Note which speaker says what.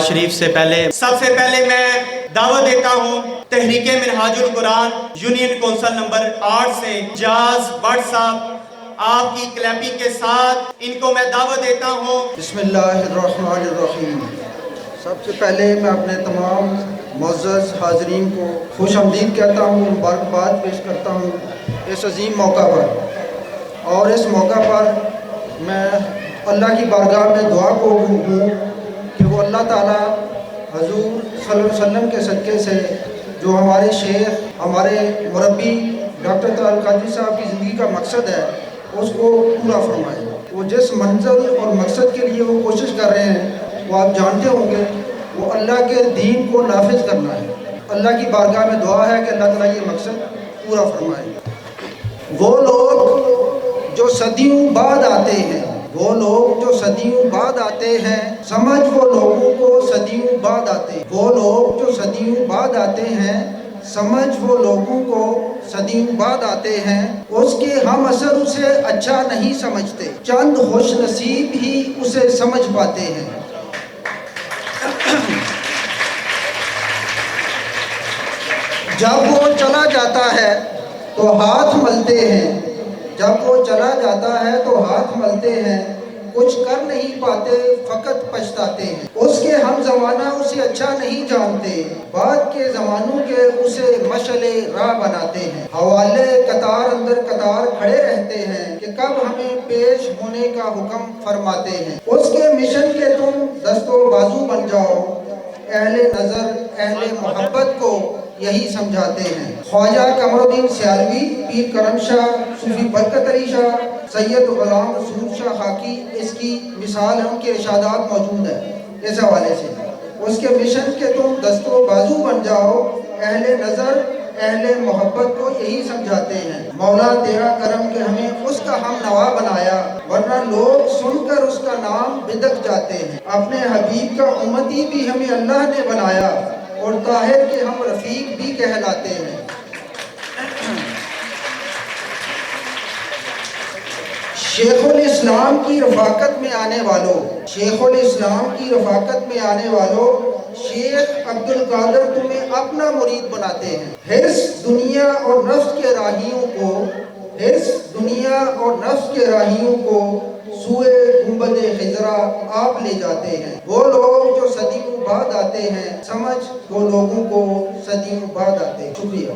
Speaker 1: شریف سے پہلے
Speaker 2: سب سے پہلے میں دعوت دیتا ہوں تحریک منہاج القرآن یونین کونسل نمبر 8 سے جاز بٹ صاحب، آپ کی کلیپنگ کے ساتھ ان کو میں دعوت دیتا ہوں۔
Speaker 3: بسم اللہ الرحمن الرحیم۔ سب سے پہلے میں اپنے تمام معزز حاضرین کو خوش آمدید کہتا ہوں، مبارکباد پیش کرتا ہوں اس عظیم موقع پر۔ اور اس موقع پر میں اللہ کی بارگاہ میں دعا کو ہوں کہ وہ اللہ تعالیٰ حضور صلی اللہ علیہ وسلم کے صدقے سے جو ہمارے شیخ، ہمارے مربی ڈاکٹر طاہر القادری صاحب کی زندگی کا مقصد ہے اس کو پورا فرمائے۔ وہ جس منزل اور مقصد کے لیے وہ کوشش کر رہے ہیں وہ آپ جانتے ہوں گے، وہ اللہ کے دین کو نافذ کرنا ہے۔ اللہ کی بارگاہ میں دعا ہے کہ اللہ تعالیٰ یہ مقصد پورا فرمائے۔ وہ لوگ جو صدیوں بعد آتے ہیں، وہ لوگ جو صدیوں بعد آتے ہیں، سمجھ وہ لوگوں کو صدیوں بعد آتے ہیں۔ وہ لوگ جو صدیوں بعد آتے ہیں، سمجھ وہ لوگوں کو صدیوں بعد آتے ہیں، اس کے ہم اثر اسے اچھا نہیں سمجھتے، چند خوش نصیب ہی اسے سمجھ پاتے ہیں۔ جب وہ چلا جاتا ہے تو ہاتھ ملتے ہیں، جب وہ چلا جاتا ہے تو ہاتھ ملتے ہیں، کچھ کر نہیں پاتے فقط پچھتاتے ہیں۔ اس کے ہم زمانہ اسے اچھا نہیں جانتے، بعد کے زمانوں کے اسے مشعل راہ بناتے ہیں۔ حوالے قطار اندر قطار کھڑے رہتے ہیں کہ کب ہمیں پیش ہونے کا حکم فرماتے ہیں۔ اس کے مشن کے تم دست و بازو بن جاؤ، اہل نظر اہل محبت کو یہی سمجھاتے ہیں۔ خواجہ قمر الدین سیالوی، پیر کرم شاہ، صوفی برکت علی شاہ، سید غلام رسول شاہ خاکی اس کی مثال ہے، ان کے ارشادات موجود ہیں اس حوالے سے۔ اس کے مشن کے تم دست و بازو بن جاؤ، اہل نظر اہل محبت کو یہی سمجھاتے ہیں۔ مولا تیرا کرم کہ ہمیں اس کا ہم نوا بنایا، ورنہ لوگ سن کر اس کا نام بدک جاتے ہیں۔ اپنے حبیب کا امتی بھی ہمیں اللہ نے بنایا، اور طاہر کے ہم رفیق بھی کہلاتے ہیں۔ شیخ الاسلام کی رفاقت میں آنے والوں، شیخ الاسلام کی رفاقت میں آنے والوں، شیخ عبد القادر تمہیں اپنا مرید بناتے ہیں۔ حرص دنیا اور نفس کے راہیوں کو، حرص دنیا اور نفس کے راہیوں کو سوئے گنبد خضرا آپ لے جاتے ہیں۔ وہ لوگ جو صدیوں بعد آتے ہیں، سمجھ وہ لوگوں کو صدیوں بعد آتے ہیں۔ شکریہ۔